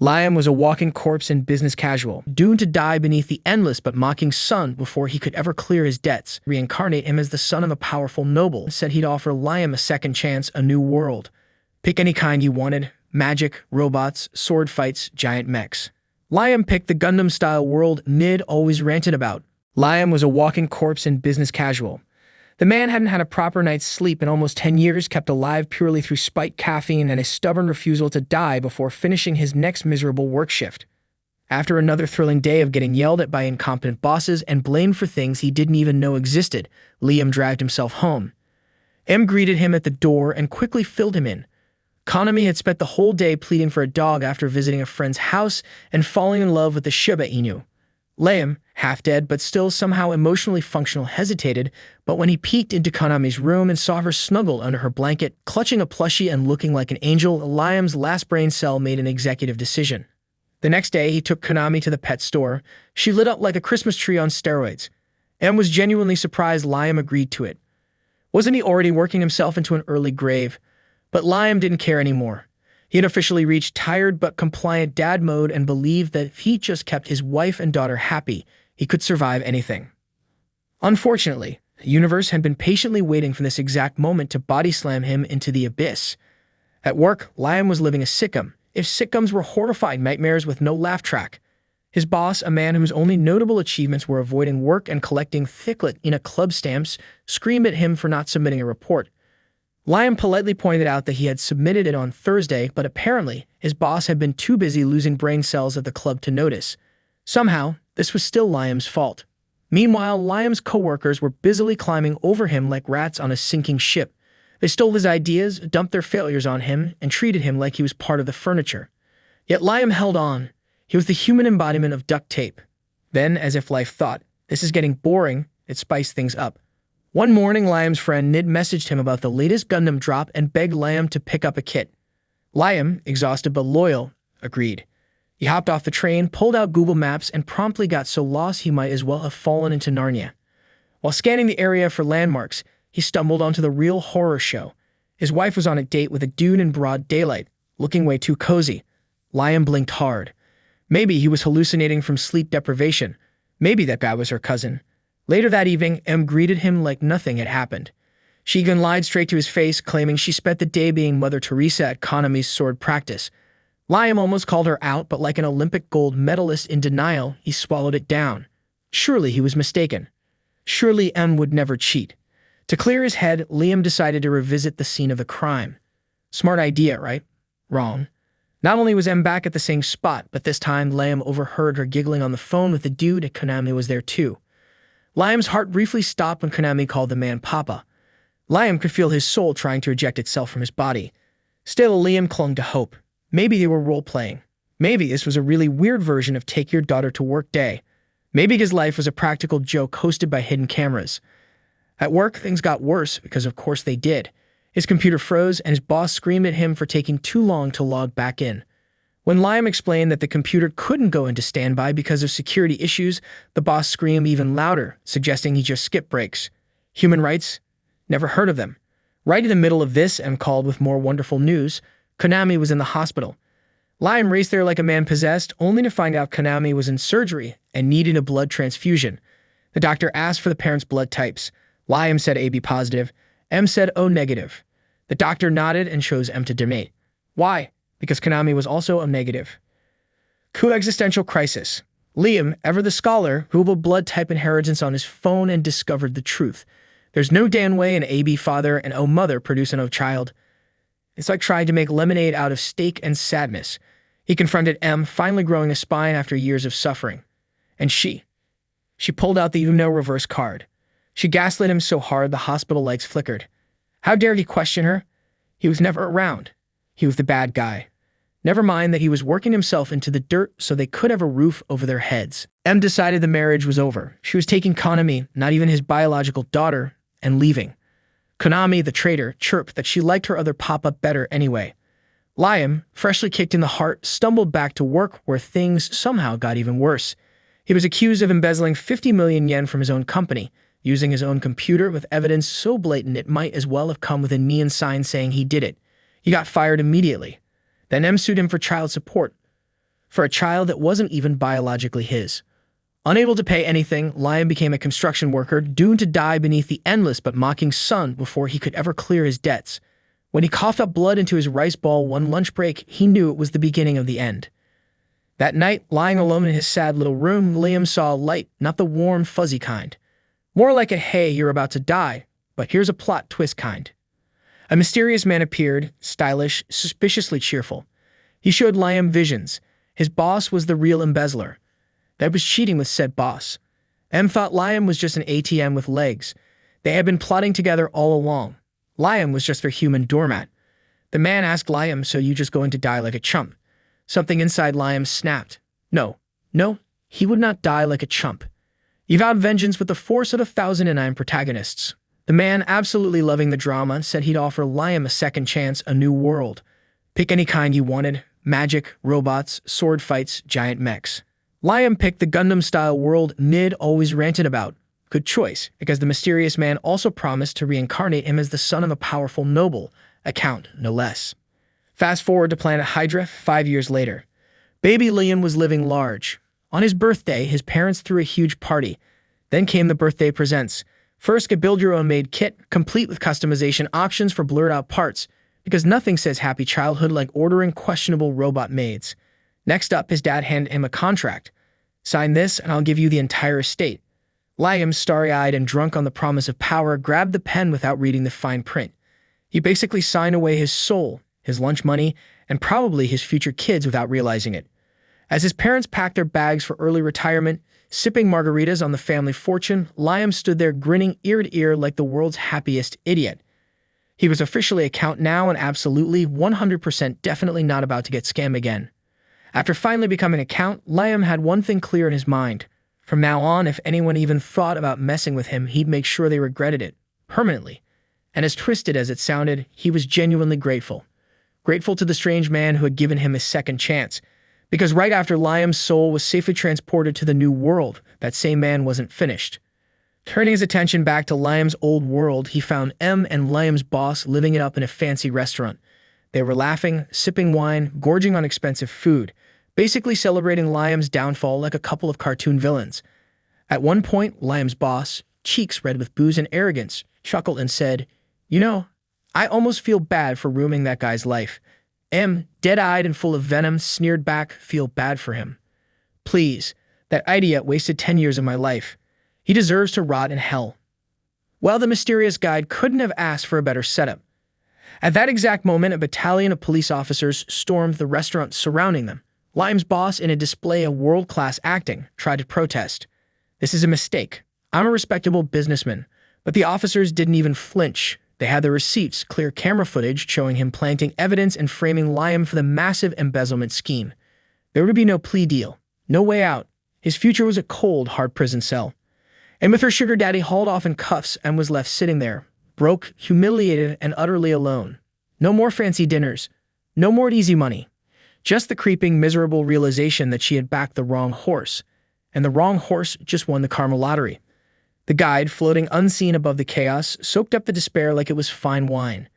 Liam was a walking corpse and business casual, doomed to die beneath the endless but mocking sun before he could ever clear his debts. Reincarnate him as the son of a powerful noble, said he'd offer Liam a second chance, a new world. Pick any kind you wanted: magic, robots, sword fights, giant mechs. Liam picked the Gundam-style world Nid always ranted about. Liam was a walking corpse and business casual. The man hadn't had a proper night's sleep in almost 10 years, kept alive purely through spite, caffeine, and a stubborn refusal to die before finishing his next miserable work shift. After another thrilling day of getting yelled at by incompetent bosses and blamed for things he didn't even know existed, Liam dragged himself home. M greeted him at the door and quickly filled him in. Konami had spent the whole day pleading for a dog after visiting a friend's house and falling in love with the Shiba Inu. Liam, half dead but still somehow emotionally functional, hesitated, but when he peeked into Konami's room and saw her snuggled under her blanket, clutching a plushie and looking like an angel, Liam's last brain cell made an executive decision. The next day, he took Konami to the pet store. She lit up like a Christmas tree on steroids. M was genuinely surprised Liam agreed to it. Wasn't he already working himself into an early grave? But Liam didn't care anymore. He had officially reached tired but compliant dad mode and believed that if he just kept his wife and daughter happy, he could survive anything. Unfortunately, the universe had been patiently waiting for this exact moment to body slam him into the abyss. At work, Liam was living a sitcom, if sitcoms were horrifying nightmares with no laugh track. His boss, a man whose only notable achievements were avoiding work and collecting thicklet in a club stamps, screamed at him for not submitting a report. Liam politely pointed out that he had submitted it on Thursday, but apparently his boss had been too busy losing brain cells at the club to notice. Somehow, this was still Liam's fault. Meanwhile, Liam's coworkers were busily climbing over him like rats on a sinking ship. They stole his ideas, dumped their failures on him, and treated him like he was part of the furniture. Yet Liam held on. He was the human embodiment of duct tape. Then, as if life thought, "This is getting boring," it spiced things up. One morning, Liam's friend Nid messaged him about the latest Gundam drop and begged Liam to pick up a kit. Liam, exhausted but loyal, agreed. He hopped off the train, pulled out Google Maps, and promptly got so lost he might as well have fallen into Narnia. While scanning the area for landmarks, he stumbled onto the real horror show. His wife was on a date with a dude in broad daylight, looking way too cozy. Liam blinked hard. Maybe he was hallucinating from sleep deprivation. Maybe that guy was her cousin. Later that evening, M greeted him like nothing had happened. She even lied straight to his face, claiming she spent the day being Mother Teresa at Konami's sword practice. Liam almost called her out, but like an Olympic gold medalist in denial, he swallowed it down. Surely he was mistaken. Surely M would never cheat. To clear his head, Liam decided to revisit the scene of the crime. Smart idea, right? Wrong. Not only was M back at the same spot, but this time Liam overheard her giggling on the phone with the dude, and Konami was there too. Liam's heart briefly stopped when Konami called the man Papa. Liam could feel his soul trying to eject itself from his body. Still, Liam clung to hope. Maybe they were role-playing. Maybe this was a really weird version of Take Your Daughter to Work Day. Maybe his life was a practical joke hosted by hidden cameras. At work, things got worse, because of course they did. His computer froze, and his boss screamed at him for taking too long to log back in. When Liam explained that the computer couldn't go into standby because of security issues, the boss screamed even louder, suggesting he just skip breaks. Human rights? Never heard of them. Right in the middle of this, M called with more wonderful news. Konami was in the hospital. Liam raced there like a man possessed, only to find out Konami was in surgery and needed a blood transfusion. The doctor asked for the parents' blood types. Liam said AB positive. M said O negative. The doctor nodded and chose M to donate. Why? Because Konami was also O negative. Existential crisis. Liam, ever the scholar, Googled blood type inheritance on his phone and discovered the truth. There's no damn way an AB father and O mother produce an O child. It's like trying to make lemonade out of steak and sadness. He confronted M, finally growing a spine after years of suffering. And she pulled out the Uno reverse card. She gaslit him so hard the hospital lights flickered. How dared he question her? He was never around. He was the bad guy. Never mind that he was working himself into the dirt so they could have a roof over their heads. M decided the marriage was over. She was taking Konami, not even his biological daughter, and leaving. Konami, the traitor, chirped that she liked her other pop-up better anyway. Liam, freshly kicked in the heart, stumbled back to work where things somehow got even worse. He was accused of embezzling 50 million yen from his own company, using his own computer with evidence so blatant it might as well have come with a neon sign saying he did it. He got fired immediately. Then M sued him for child support. for a child that wasn't even biologically his. Unable to pay anything, Liam became a construction worker, doomed to die beneath the endless but mocking sun before he could ever clear his debts. When he coughed up blood into his rice ball one lunch break, he knew it was the beginning of the end. That night, lying alone in his sad little room, Liam saw a light, not the warm, fuzzy kind. More like a "hey, you're about to die, but here's a plot twist" kind. A mysterious man appeared, stylish, suspiciously cheerful. He showed Liam visions. His boss was the real embezzler that was cheating with said boss. M thought Liam was just an ATM with legs. They had been plotting together all along. Liam was just their human doormat. The man asked Liam, "So you just going to die like a chump?" Something inside Liam snapped. No, he would not die like a chump. He vowed vengeance with the force of 1,009 protagonists. The man, absolutely loving the drama, said he'd offer Liam a second chance, a new world. Pick any kind you wanted: magic, robots, sword fights, giant mechs. Liam picked the Gundam-style world Nid always ranted about. Good choice, because the mysterious man also promised to reincarnate him as the son of a powerful noble, a count, no less. Fast forward to planet Hydra, 5 years later. Baby Liam was living large. On his birthday, his parents threw a huge party. Then came the birthday presents. First, a build-your-own-made kit, complete with customization options for blurred-out parts, because nothing says happy childhood like ordering questionable robot maids. Next up, his dad handed him a contract. "Sign this, and I'll give you the entire estate." Liam, starry-eyed and drunk on the promise of power, grabbed the pen without reading the fine print. He basically signed away his soul, his lunch money, and probably his future kids without realizing it. As his parents packed their bags for early retirement, sipping margaritas on the family fortune, Liam stood there grinning ear to ear like the world's happiest idiot. He was officially a count now and absolutely, 100% definitely not about to get scammed again. After finally becoming a count, Liam had one thing clear in his mind. From now on, if anyone even thought about messing with him, he'd make sure they regretted it, permanently. And as twisted as it sounded, he was genuinely grateful. Grateful to the strange man who had given him his second chance. Because right after Liam's soul was safely transported to the new world, that same man wasn't finished. Turning his attention back to Liam's old world, he found M and Liam's boss living it up in a fancy restaurant. They were laughing, sipping wine, gorging on expensive food, basically celebrating Liam's downfall like a couple of cartoon villains. At one point, Liam's boss, cheeks red with booze and arrogance, chuckled and said, "You know, I almost feel bad for ruining that guy's life." M, dead-eyed and full of venom, sneered back, "Feel bad for him? Please, that idiot wasted 10 years of my life. He deserves to rot in hell." Well, the mysterious guide couldn't have asked for a better setup. At that exact moment, a battalion of police officers stormed the restaurant surrounding them. Liam's boss, in a display of world-class acting, tried to protest. "This is a mistake. I'm a respectable businessman." But the officers didn't even flinch. They had the receipts, clear camera footage showing him planting evidence and framing Liam for the massive embezzlement scheme. There would be no plea deal, no way out. His future was a cold, hard prison cell. And with her sugar daddy hauled off in cuffs, and was left sitting there, broke, humiliated, and utterly alone. No more fancy dinners. No more easy money. Just the creeping, miserable realization that she had backed the wrong horse. And the wrong horse just won the karma lottery. The guide, floating unseen above the chaos, soaked up the despair like it was fine wine.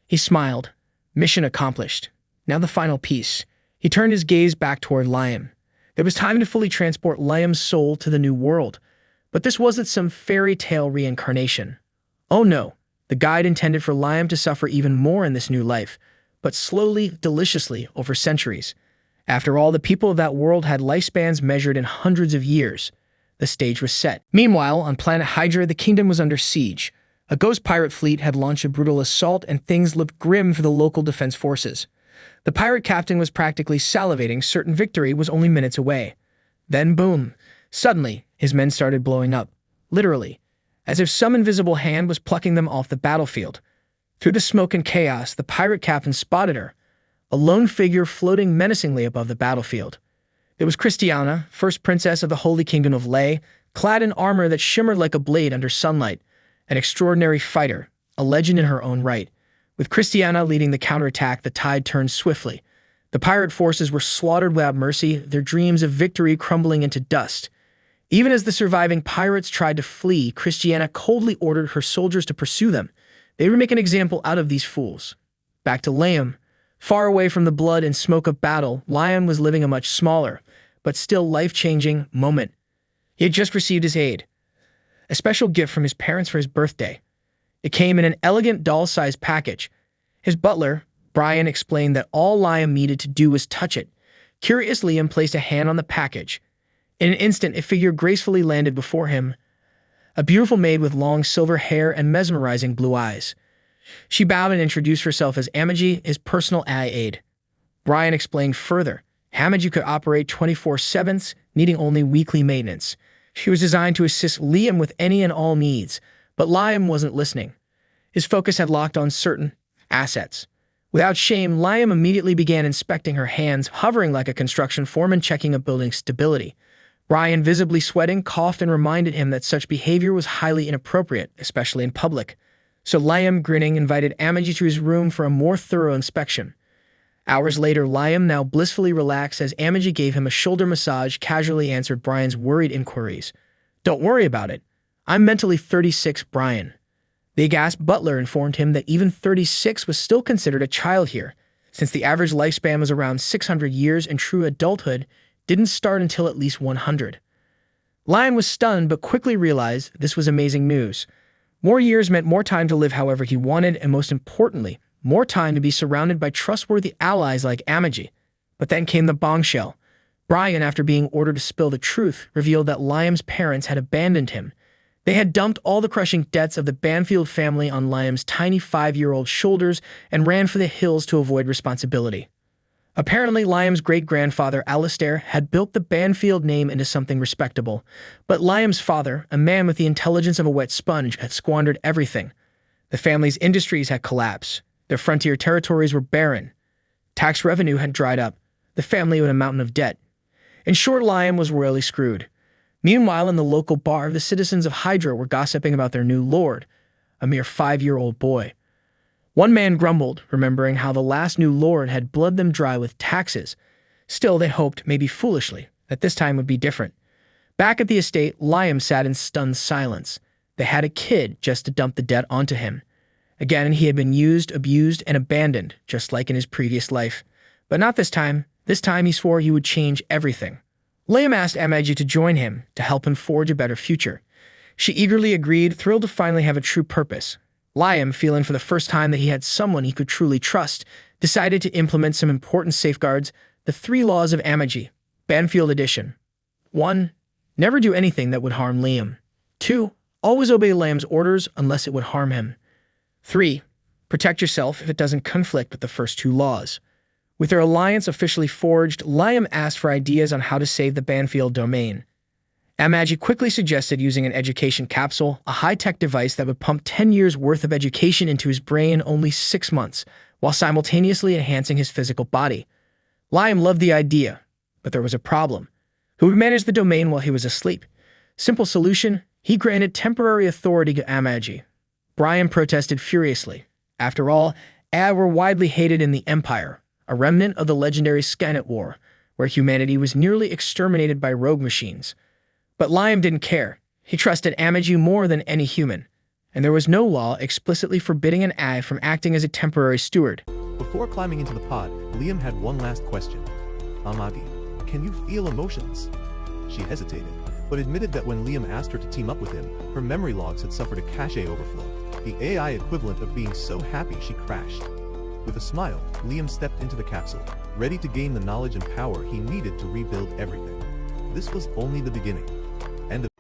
He smiled. Mission accomplished. Now the final piece. He turned his gaze back toward Liam. There was time to fully transport Liam's soul to the new world. But this wasn't some fairy tale reincarnation. Oh no, the guide intended for Liam to suffer even more in this new life, but slowly, deliciously, over centuries. After all, the people of that world had lifespans measured in hundreds of years. The stage was set. Meanwhile, on planet Hydra, the kingdom was under siege. A ghost pirate fleet had launched a brutal assault, and things looked grim for the local defense forces. The pirate captain was practically salivating, certain victory was only minutes away. Then boom. Suddenly, his men started blowing up. Literally. As if some invisible hand was plucking them off the battlefield. Through the smoke and chaos, the pirate captain spotted her. A lone figure floating menacingly above the battlefield. It was Christiana, first princess of the Holy Kingdom of Lei, clad in armor that shimmered like a blade under sunlight. An extraordinary fighter, a legend in her own right. With Christiana leading the counterattack, the tide turned swiftly. The pirate forces were slaughtered without mercy, their dreams of victory crumbling into dust. Even as the surviving pirates tried to flee, Christiana coldly ordered her soldiers to pursue them. They would make an example out of these fools. Back to Liam, Far away from the blood and smoke of battle, Liam was living a much smaller, but still life-changing moment. He had just received his aid, a special gift from his parents for his birthday. It came in an elegant doll-sized package. His butler, Brian, explained that all Liam needed to do was touch it. Curious, Liam placed a hand on the package. In an instant, a figure gracefully landed before him, a beautiful maid with long silver hair and mesmerizing blue eyes. She bowed and introduced herself as Amaji, his personal aide. Brian explained further. Amaji could operate 24/7, needing only weekly maintenance. She was designed to assist Liam with any and all needs, but Liam wasn't listening. His focus had locked on certain assets. Without shame, Liam immediately began inspecting her hands, hovering like a construction foreman checking a building's stability. Brian, visibly sweating, coughed and reminded him that such behavior was highly inappropriate, especially in public. So Liam, grinning, invited Amaji to his room for a more thorough inspection. Hours later, Liam, now blissfully relaxed as Amaji gave him a shoulder massage, casually answered Brian's worried inquiries. "Don't worry about it. I'm mentally 36, Brian." The aghast butler informed him that even 36 was still considered a child here, since the average lifespan was around 600 years and true adulthood didn't start until at least 100. Liam was stunned but quickly realized this was amazing news. More years meant more time to live however he wanted, and most importantly, more time to be surrounded by trustworthy allies like Amaji. But then came the bombshell. Brian, after being ordered to spill the truth, revealed that Liam's parents had abandoned him. They had dumped all the crushing debts of the Banfield family on Liam's tiny 5-year-old shoulders and ran for the hills to avoid responsibility. Apparently, Liam's great-grandfather, Alistair, had built the Banfield name into something respectable, but Liam's father, a man with the intelligence of a wet sponge, had squandered everything. The family's industries had collapsed. Their frontier territories were barren. Tax revenue had dried up. The family owed a mountain of debt. In short, Liam was royally screwed. Meanwhile, in the local bar, the citizens of Hydra were gossiping about their new lord, a mere 5-year-old boy. One man grumbled, remembering how the last new lord had bled them dry with taxes. Still, they hoped, maybe foolishly, that this time would be different. Back at the estate, Liam sat in stunned silence. They had a kid just to dump the debt onto him. Again, he had been used, abused, and abandoned, just like in his previous life. But not this time. This time he swore he would change everything. Liam asked Amaji to join him, to help him forge a better future. She eagerly agreed, thrilled to finally have a true purpose. Liam, feeling for the first time that he had someone he could truly trust, decided to implement some important safeguards, the 3 laws of Amaji, Banfield Edition. 1. Never do anything that would harm Liam. 2. Always obey Liam's orders unless it would harm him. 3. Protect yourself if it doesn't conflict with the first 2 laws. With their alliance officially forged, Liam asked for ideas on how to save the Banfield domain. Amaji quickly suggested using an education capsule, a high-tech device that would pump 10 years' worth of education into his brain in only 6 months, while simultaneously enhancing his physical body. Liam loved the idea, but there was a problem. Who would manage the domain while he was asleep? Simple solution, he granted temporary authority to Amaji. Brian protested furiously. After all, Ad were widely hated in the Empire, a remnant of the legendary Skynet War, where humanity was nearly exterminated by rogue machines. But Liam didn't care. He trusted Amaji more than any human, and there was no law explicitly forbidding an Ad from acting as a temporary steward. Before climbing into the pod, Liam had one last question. Amaji, can you feel emotions? She hesitated, but admitted that when Liam asked her to team up with him, her memory logs had suffered a cache overflow, the AI equivalent of being so happy she crashed. With a smile, Liam stepped into the capsule, ready to gain the knowledge and power he needed to rebuild everything. This was only the beginning.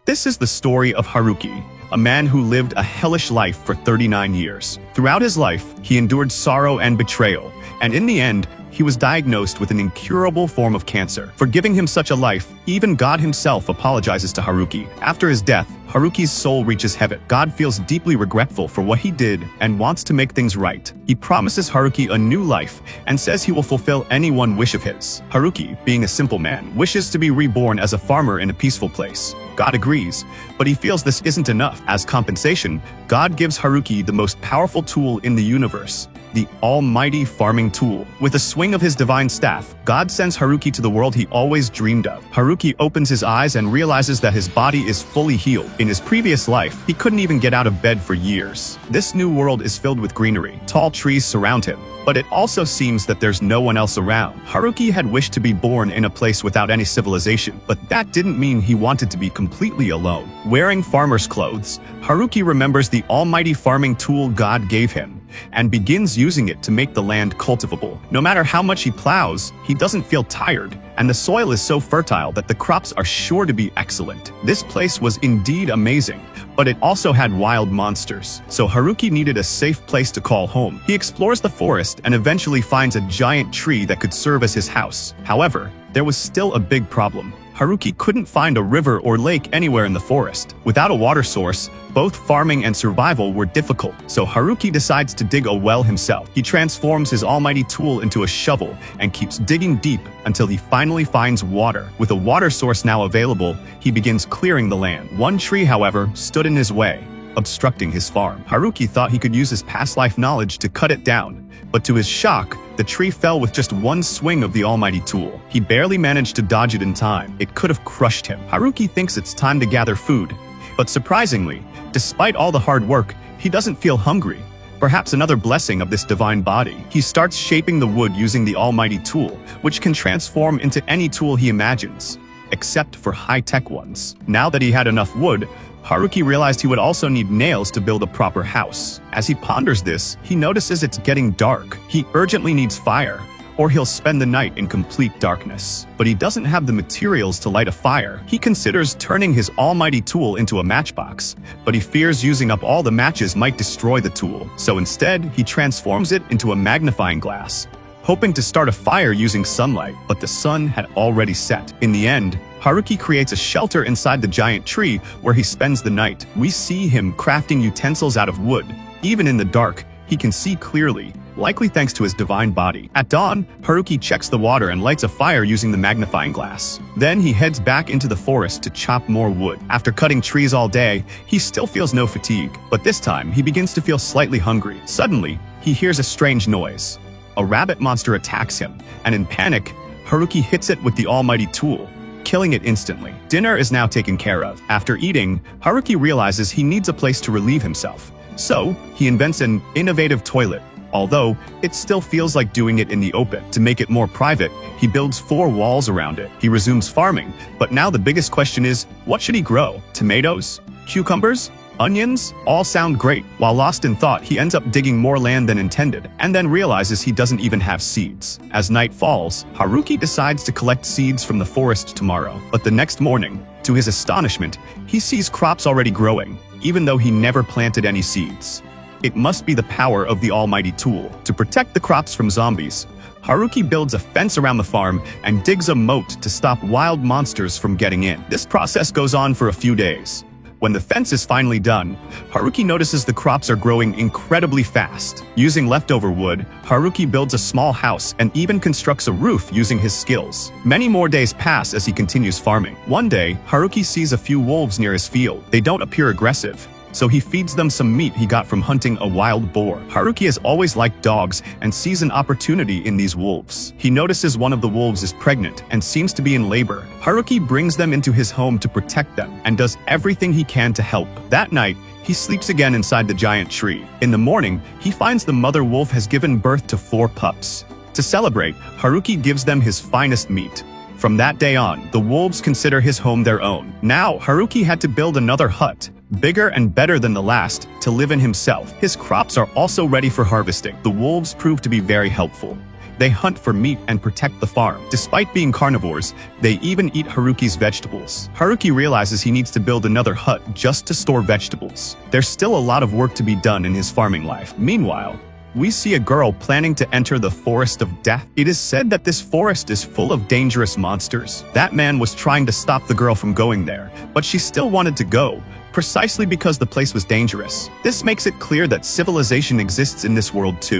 This is the story of Haruki, a man who lived a hellish life for 39 years. Throughout his life, he endured sorrow and betrayal, and in the end, he was diagnosed with an incurable form of cancer. For giving him such a life, even God himself apologizes to Haruki. After his death, Haruki's soul reaches heaven. God feels deeply regretful for what he did and wants to make things right. He promises Haruki a new life and says he will fulfill any one wish of his. Haruki, being a simple man, wishes to be reborn as a farmer in a peaceful place. God agrees, but he feels this isn't enough. As compensation, God gives Haruki the most powerful tool in the universe, the almighty farming tool. With a swing of his divine staff, God sends Haruki to the world he always dreamed of. Haruki opens his eyes and realizes that his body is fully healed. In his previous life, he couldn't even get out of bed for years. This new world is filled with greenery. Tall trees surround him, but it also seems that there's no one else around. Haruki had wished to be born in a place without any civilization, but that didn't mean he wanted to be completely alone. Wearing farmer's clothes, Haruki remembers the almighty farming tool God gave him and begins using it to make the land cultivable. No matter how much he plows, he doesn't feel tired, and the soil is so fertile that the crops are sure to be excellent. This place was indeed amazing, but it also had wild monsters, so Haruki needed a safe place to call home. He explores the forest and eventually finds a giant tree that could serve as his house. However, there was still a big problem. Haruki couldn't find a river or lake anywhere in the forest. Without a water source, both farming and survival were difficult, so Haruki decides to dig a well himself. He transforms his almighty tool into a shovel and keeps digging deep until he finally finds water. With a water source now available, he begins clearing the land. One tree, however, stood in his way, obstructing his farm. Haruki thought he could use his past life knowledge to cut it down, but to his shock, the tree fell with just one swing of the almighty tool. He barely managed to dodge it in time. It could have crushed him. Haruki thinks it's time to gather food, but surprisingly, despite all the hard work, he doesn't feel hungry. Perhaps another blessing of this divine body. He starts shaping the wood using the almighty tool, which can transform into any tool he imagines, except for high-tech ones. Now that he had enough wood, Haruki realized he would also need nails to build a proper house. As he ponders this, he notices it's getting dark. He urgently needs fire, or he'll spend the night in complete darkness. But he doesn't have the materials to light a fire. He considers turning his almighty tool into a matchbox, but he fears using up all the matches might destroy the tool. So instead, he transforms it into a magnifying glass, hoping to start a fire using sunlight, but the sun had already set. In the end, Haruki creates a shelter inside the giant tree where he spends the night. We see him crafting utensils out of wood. Even in the dark, he can see clearly, likely thanks to his divine body. At dawn, Haruki checks the water and lights a fire using the magnifying glass. Then he heads back into the forest to chop more wood. After cutting trees all day, he still feels no fatigue, but this time he begins to feel slightly hungry. Suddenly, he hears a strange noise. A rabbit monster attacks him, and in panic, Haruki hits it with the almighty tool, killing it instantly. Dinner is now taken care of. After eating, Haruki realizes he needs a place to relieve himself. So, he invents an innovative toilet, although it still feels like doing it in the open. To make it more private, he builds 4 walls around it. He resumes farming, but now the biggest question is, what should he grow? Tomatoes? Cucumbers? Onions? All sound great. While lost in thought, he ends up digging more land than intended, and then realizes he doesn't even have seeds. As night falls, Haruki decides to collect seeds from the forest tomorrow. But the next morning, to his astonishment, he sees crops already growing, even though he never planted any seeds. It must be the power of the almighty tool. To protect the crops from zombies, Haruki builds a fence around the farm and digs a moat to stop wild monsters from getting in. This process goes on for a few days. When the fence is finally done, Haruki notices the crops are growing incredibly fast. Using leftover wood, Haruki builds a small house and even constructs a roof using his skills. Many more days pass as he continues farming. One day, Haruki sees a few wolves near his field. They don't appear aggressive, so he feeds them some meat he got from hunting a wild boar. Haruki has always liked dogs and sees an opportunity in these wolves. He notices one of the wolves is pregnant and seems to be in labor. Haruki brings them into his home to protect them and does everything he can to help. That night, he sleeps again inside the giant tree. In the morning, he finds the mother wolf has given birth to 4 pups. To celebrate, Haruki gives them his finest meat. From that day on, the wolves consider his home their own. Now, Haruki had to build another hut, bigger and better than the last, to live in himself. His crops are also ready for harvesting. The wolves prove to be very helpful. They hunt for meat and protect the farm. Despite being carnivores, they even eat Haruki's vegetables. Haruki realizes he needs to build another hut just to store vegetables. There's still a lot of work to be done in his farming life. Meanwhile, we see a girl planning to enter the Forest of Death. It is said that this forest is full of dangerous monsters. That man was trying to stop the girl from going there, but she still wanted to go, precisely because the place was dangerous. This makes it clear that civilization exists in this world too.